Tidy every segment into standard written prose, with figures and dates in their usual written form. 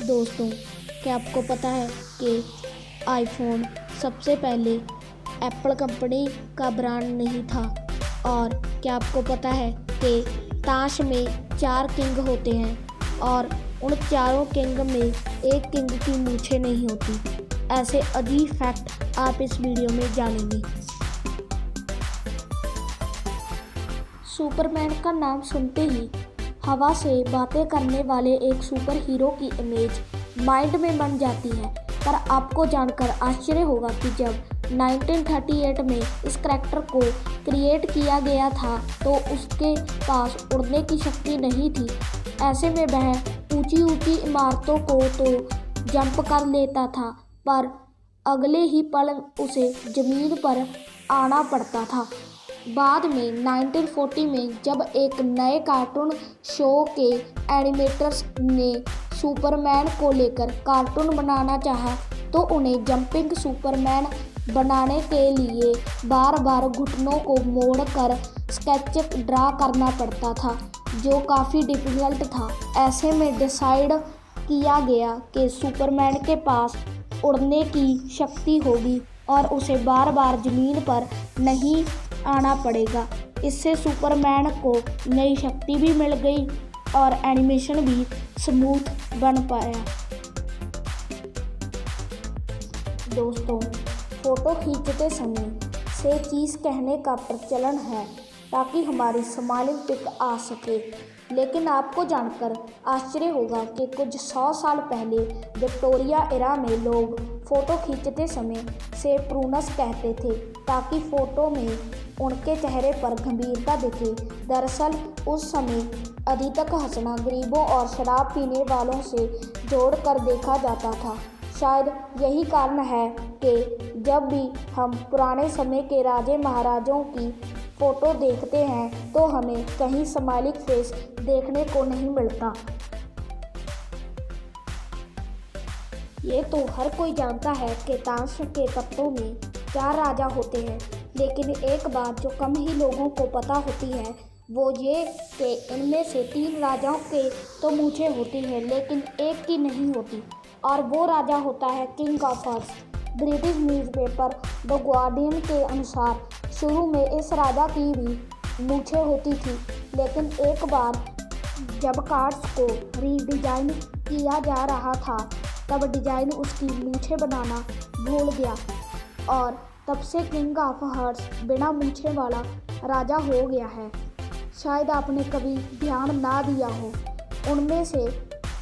दोस्तों, क्या आपको पता है कि आईफोन सबसे पहले एप्पल कंपनी का ब्रांड नहीं था। और क्या आपको पता है कि ताश में 4 किंग होते हैं और उन चारों किंग में एक किंग की मूछें नहीं होती। ऐसे अजीब फैक्ट आप इस वीडियो में जानेंगे। सुपरमैन का नाम सुनते ही हवा से बातें करने वाले एक सुपर हीरो की इमेज माइंड में बन जाती है। पर आपको जानकर आश्चर्य होगा कि जब 1938 में इस करैक्टर को क्रिएट किया गया था तो उसके पास उड़ने की शक्ति नहीं थी। ऐसे में वह ऊंची ऊंची इमारतों को तो जंप कर लेता था, पर अगले ही पल उसे ज़मीन पर आना पड़ता था। बाद में 1940 में जब एक नए कार्टून शो के एनिमेटर्स ने सुपरमैन को लेकर कार्टून बनाना चाहा तो उन्हें जंपिंग सुपरमैन बनाने के लिए बार बार घुटनों को मोड़कर स्केच ड्रा करना पड़ता था, जो काफ़ी डिफ़िकल्ट था। ऐसे में डिसाइड किया गया कि सुपरमैन के पास उड़ने की शक्ति होगी और उसे बार बार ज़मीन पर नहीं आना पड़ेगा। इससे सुपरमैन को नई शक्ति भी मिल गई और एनिमेशन भी स्मूथ बन पाया। दोस्तों, फ़ोटो खींचते समय से चीज़ कहने का प्रचलन है ताकि हमारी स्माइलिंग पिक आ सके। लेकिन आपको जानकर आश्चर्य होगा कि कुछ 100 साल पहले विक्टोरिया एरा में लोग फ़ोटो खींचते समय से प्रूनस कहते थे ताकि फ़ोटो में उनके चेहरे पर गंभीरता दिखे। दरअसल उस समय अधिक हंसना गरीबों और शराब पीने वालों से जोड़कर देखा जाता था। शायद यही कारण है कि जब भी हम पुराने समय के राजे महाराजों की फ़ोटो देखते हैं तो हमें कहीं स्माइलिंग फेस देखने को नहीं मिलता। ये तो हर कोई जानता है कि ताश के पत्तों में 4 राजा होते हैं, लेकिन एक बात जो कम ही लोगों को पता होती है वो ये कि इनमें से 3 राजाओं के तो मूछें होती हैं लेकिन एक की नहीं होती, और वो राजा होता है king of horse. British newspaper the guardian के अनुसार शुरू में इस राजा की भी मूछें होती थी, लेकिन एक बार जब कार्ड्स को रीडिज़ाइन किया जा रहा था तब डिज़ाइन उसकी मूछें बनाना भूल गया और तब से किंग ऑफ हॉर्स बिना मूछें वाला राजा हो गया है। शायद आपने कभी ध्यान ना दिया हो, उनमें से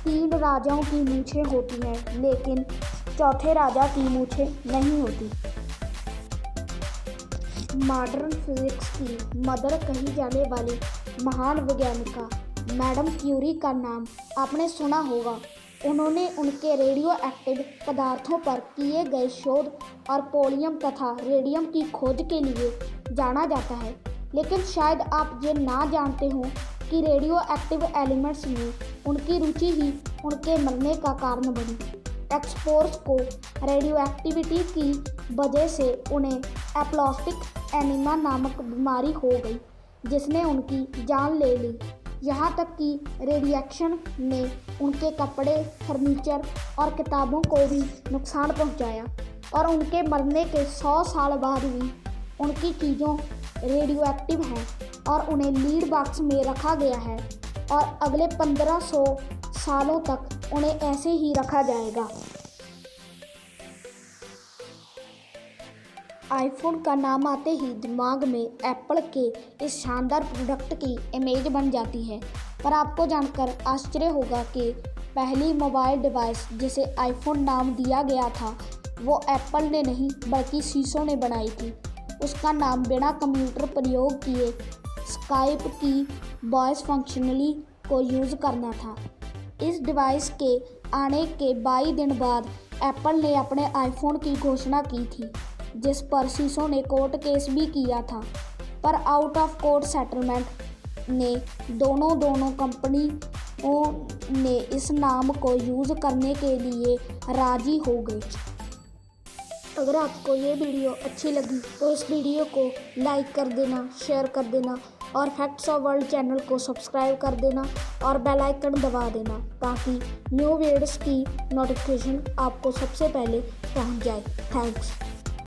3 राजाओं की मूछें होती हैं लेकिन चौथे राजा की मूछें नहीं होती। मॉडर्न फिजिक्स की मदर कही जाने वाली महान वैज्ञानिका मैडम क्यूरी का नाम आपने सुना होगा। उन्होंने उनके रेडियो एक्टिव पदार्थों पर किए गए शोध और पोलियम तथा रेडियम की खोज के लिए जाना जाता है। लेकिन शायद आप ये ना जानते हो कि रेडियो एक्टिव एलिमेंट्स में उनकी रुचि ही उनके मरने का कारण बनी। एक्सपोर्स को रेडियो एक्टिविटी की वजह से उन्हें एप्लास्टिक एनीमिया नामक बीमारी हो गई जिसने उनकी जान ले ली। यहाँ तक कि रेडिएशन ने उनके कपड़े, फर्नीचर और किताबों को भी नुकसान पहुँचाया, और उनके मरने के 100 साल बाद भी उनकी चीज़ों रेडियो एक्टिव हैं और उन्हें लीड बॉक्स में रखा गया है और अगले 1500 सालों तक उन्हें ऐसे ही रखा जाएगा। आईफोन का नाम आते ही दिमाग में एप्पल के इस शानदार प्रोडक्ट की इमेज बन जाती है। पर आपको जानकर आश्चर्य होगा कि पहली मोबाइल डिवाइस जिसे आईफोन नाम दिया गया था वो एप्पल ने नहीं बल्कि शीशों ने बनाई थी। उसका नाम बिना कंप्यूटर प्रयोग किए स्काइप की वॉइस फंक्शनली को यूज़ करना था। इस डिवाइस के आने के 22 दिन बाद एप्पल ने अपने आईफोन की घोषणा की थी, जिस पर शीशों ने कोर्ट केस भी किया था, पर आउट ऑफ कोर्ट सेटलमेंट ने दोनों कंपनियों ने इस नाम को यूज़ करने के लिए राजी हो गए। अगर आपको ये वीडियो अच्छी लगी तो इस वीडियो को लाइक कर देना, शेयर कर देना और फैक्ट्स ऑफ वर्ल्ड चैनल को सब्सक्राइब कर देना और बेल आइकन दबा देना ताकि न्यू वीडियोस की नोटिफिकेशन आपको सबसे पहले पहुंच जाए। थैंक्स।